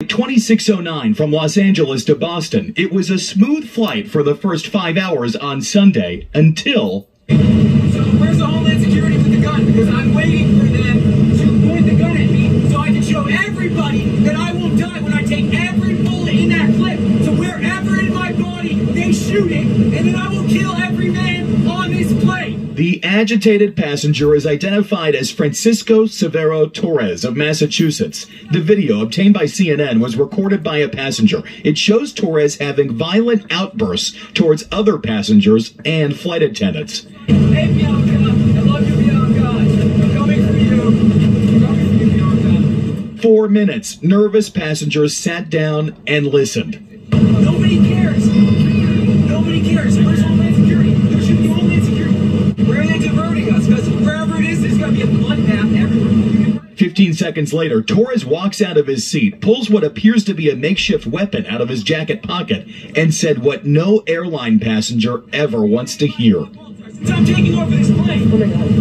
(2609) from Los Angeles to Boston. It was a smooth flight for the first 5 hours on Sunday until... So where's the Homeland Security with the gun? Because I'm waiting for them to point the gun at me so I can show everybody that I will die when I take every bullet in that clip. So wherever in my body they shoot it, and then I will kill every man on this plane. The agitated passenger is identified as Francisco Severo Torres of Massachusetts. The video obtained by CNN was recorded by a passenger. It shows Torres having violent outbursts towards other passengers and flight attendants. Hey, Bianca, I love you, Bianca. I'm coming for you. I'm coming for you, Bianca. 4 minutes. Nervous passengers sat down and listened. Nobody cares. Nobody cares. Where's Homeland Security? There should be Homeland Security. Where are they diverting us? Because wherever it is, there's going to be a bloodbath everywhere. 15 seconds later, Torres walks out of his seat, pulls what appears to be a makeshift weapon out of his jacket pocket, and said what no airline passenger ever wants to hear. I'm taking over this plane. Oh my God.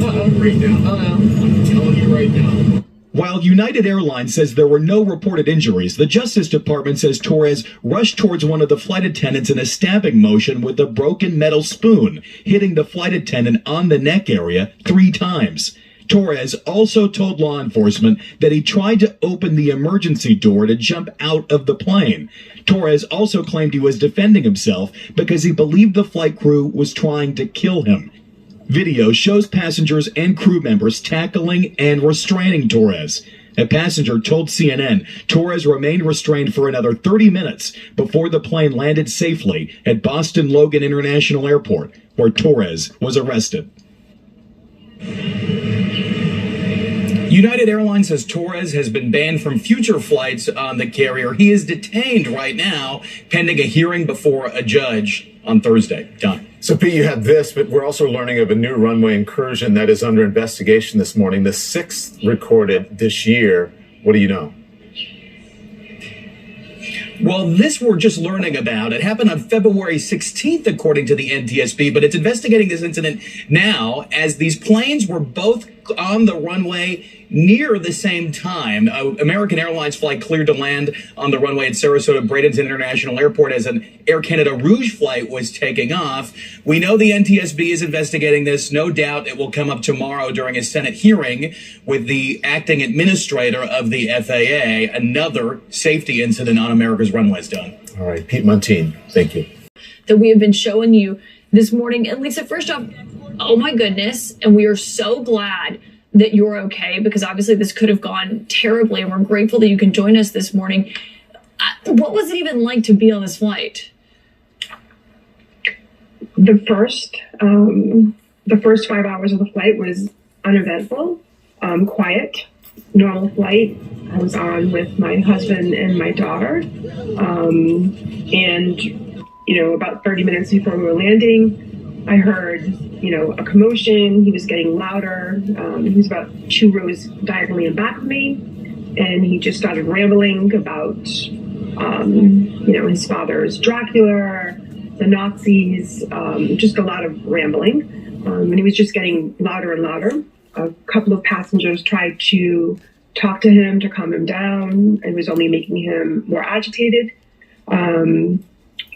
Uh-oh. Right now. I'm telling you right now. While United Airlines says there were no reported injuries, the Justice Department says Torres rushed towards one of the flight attendants in a stabbing motion with a broken metal spoon, hitting the flight attendant on the neck area 3 times. Torres also told law enforcement that he tried to open the emergency door to jump out of the plane. Torres also claimed he was defending himself because he believed the flight crew was trying to kill him. Video shows passengers and crew members tackling and restraining Torres. A passenger told CNN Torres remained restrained for another 30 minutes before the plane landed safely at Boston Logan International Airport, where Torres was arrested. United Airlines says Torres has been banned from future flights on the carrier. He is detained right now, pending a hearing before a judge on Thursday. John. So, Pete, you have this, but we're also learning of a new runway incursion that is under investigation this morning, the 6th recorded this year. What do you know? Well, this we're just learning about. It happened on February 16th, according to the NTSB, but it's investigating this incident now as these planes were both on the runway near the same time. American Airlines flight cleared to land on the runway at Sarasota Bradenton International Airport as an Air Canada Rouge flight was taking off. We know the NTSB is investigating this. No doubt it will come up tomorrow during a Senate hearing with the acting administrator of the FAA. Another safety incident on America's runways, Don. All right, Pete Montine, thank you. That we have been showing you this morning. And Lisa, first off, oh my goodness. And we are so glad that you're okay, because obviously this could have gone terribly. And we're grateful that you can join us this morning. What was it even like to be on this flight? The first 5 hours of the flight was uneventful, quiet, normal flight. I was on with my husband and my daughter. And, about 30 minutes before we were landing, I heard, a commotion. He was getting louder. He was about 2 rows diagonally in back of me. And he just started rambling about, his father's Dracula, the Nazis, just a lot of rambling. And he was just getting louder and louder. A couple of passengers tried to talk to him to calm him down, and was only making him more agitated.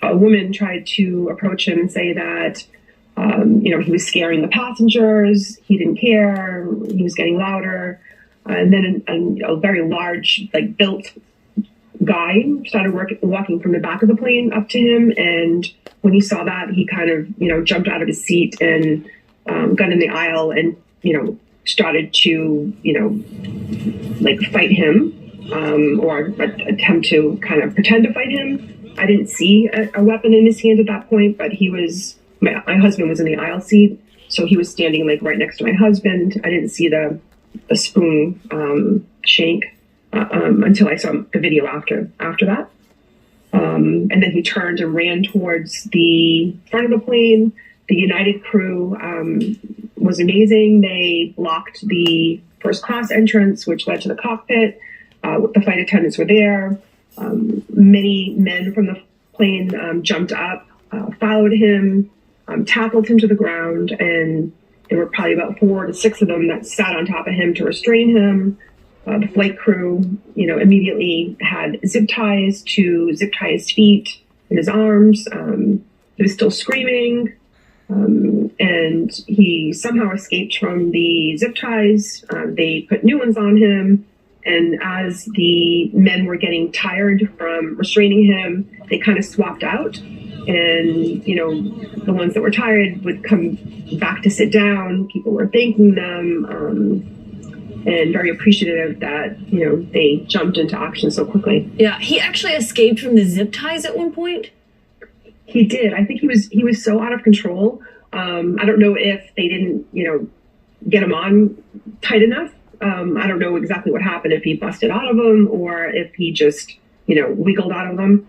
A woman tried to approach him and say that, he was scaring the passengers. He didn't care. He was getting louder. And then a very large, built guy started walking from the back of the plane up to him. And when he saw that, he kind of, jumped out of his seat and got in the aisle and, started to, fight him or attempt to kind of pretend to fight him. I didn't see a weapon in his hand at that point, but my husband was in the aisle seat, so he was standing right next to my husband. I didn't see the spoon shank until I saw the video after that. And then he turned and ran towards the front of the plane. The United crew was amazing. They blocked the first class entrance, which led to the cockpit. The flight attendants were there. Many men from the plane jumped up, followed him, tackled him to the ground, and There were probably about 4 to 6 of them that sat on top of him to restrain him. The flight crew, immediately had zip ties to zip tie his feet and his arms. He was still screaming, and he somehow escaped from the zip ties. They put new ones on him, and as the men were getting tired from restraining him, they kind of swapped out. And, the ones that were tired would come back to sit down. People were thanking them, and very appreciative that, they jumped into action so quickly. Yeah, he actually escaped from the zip ties at one point? He did. I think he was so out of control. I don't know if they didn't, get him on tight enough. I don't know exactly what happened, if he busted out of them or if he just, wiggled out of them.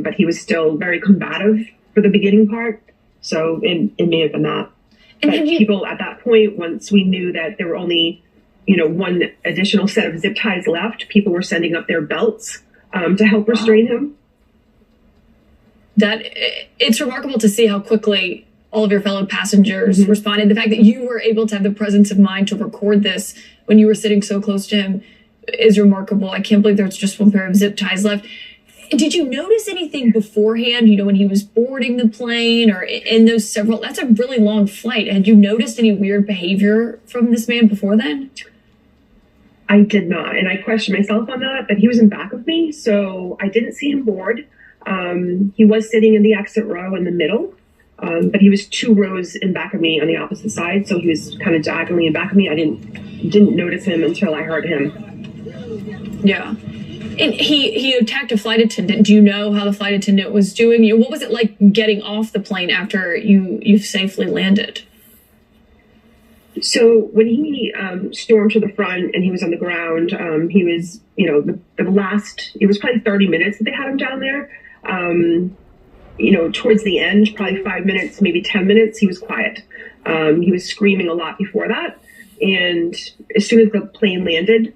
But he was still very combative for the beginning part. So it may have been that. And but people at that point, once we knew that there were only, one additional set of zip ties left, people were sending up their belts to help restrain him. It's remarkable to see how quickly all of your fellow passengers responded. The fact that you were able to have the presence of mind to record this when you were sitting so close to him is remarkable. I can't believe there's just one pair of zip ties left. Did you notice anything beforehand, when he was boarding the plane or in those that's a really long flight. Had you noticed any weird behavior from this man before then? I did not. And I questioned myself on that, but he was in back of me. So I didn't see him board. He was sitting in the exit row in the middle, but he was 2 rows in back of me on the opposite side. So he was kind of diagonally in back of me. I didn't notice him until I heard him. Yeah. And he attacked a flight attendant. Do you know how the flight attendant was doing? What was it like getting off the plane after you safely landed? So when he stormed to the front and he was on the ground, he was, it was probably 30 minutes that they had him down there. Towards the end, probably 5 minutes, maybe 10 minutes, he was quiet. He was screaming a lot before that. And as soon as the plane landed,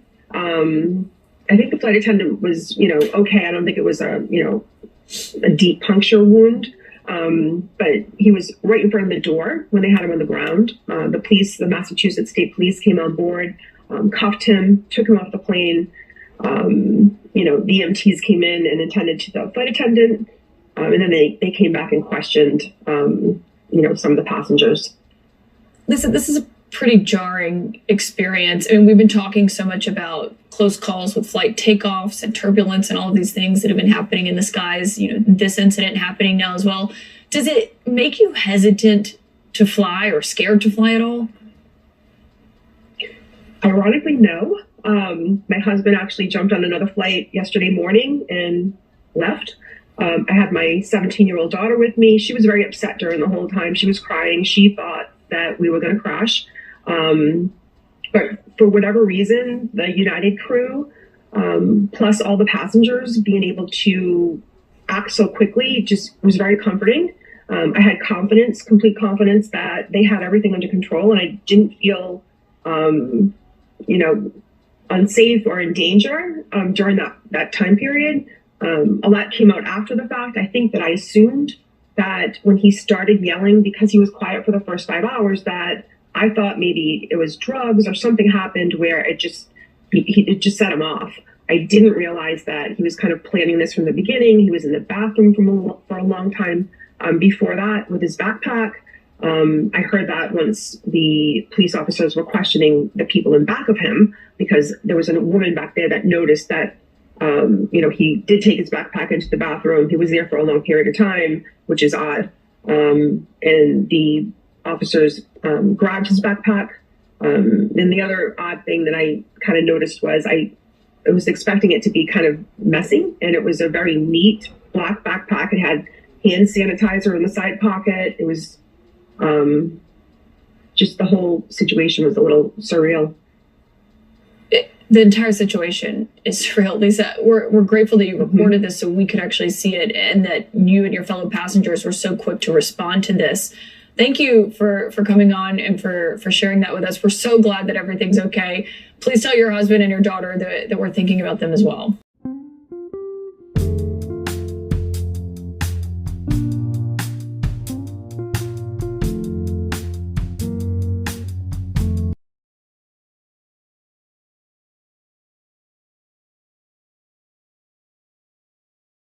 I think the flight attendant was, okay. I don't think it was a deep puncture wound. But he was right in front of the door when they had him on the ground. The Massachusetts State Police came on board, cuffed him, took him off the plane. The EMTs came in and attended to the flight attendant. And then they came back and questioned, some of the passengers. This is a pretty jarring experience. I mean, we've been talking so much about close calls with flight takeoffs and turbulence and all of these things that have been happening in the skies, this incident happening now as well. Does it make you hesitant to fly or scared to fly at all? Ironically, no. My husband actually jumped on another flight yesterday morning and left. I had my 17-year-old daughter with me. She was very upset during the whole time. She was crying. She thought that we were going to crash. But for whatever reason, the United crew, plus all the passengers being able to act so quickly just was very comforting. I had complete confidence that they had everything under control, and I didn't feel, unsafe or in danger during that time period. A lot came out after the fact. I think that I assumed that when he started yelling, because he was quiet for the first 5 hours, that I thought maybe it was drugs or something happened where it just set him off. I didn't realize that he was kind of planning this from the beginning. He was in the bathroom for a long time before that with his backpack. I heard that once the police officers were questioning the people in back of him, because there was a woman back there that noticed that, he did take his backpack into the bathroom. He was there for a long period of time, which is odd. And the officers grabbed his backpack. And the other odd thing that I kind of noticed was I was expecting it to be kind of messy, and it was a very neat black backpack. It had hand sanitizer in the side pocket. It was just the whole situation was a little surreal. The entire situation is surreal. Lisa, we're grateful that you reported this so we could actually see it, and that you and your fellow passengers were so quick to respond to this. Thank you for coming on and for sharing that with us. We're so glad that everything's okay. Please tell your husband and your daughter that we're thinking about them as well.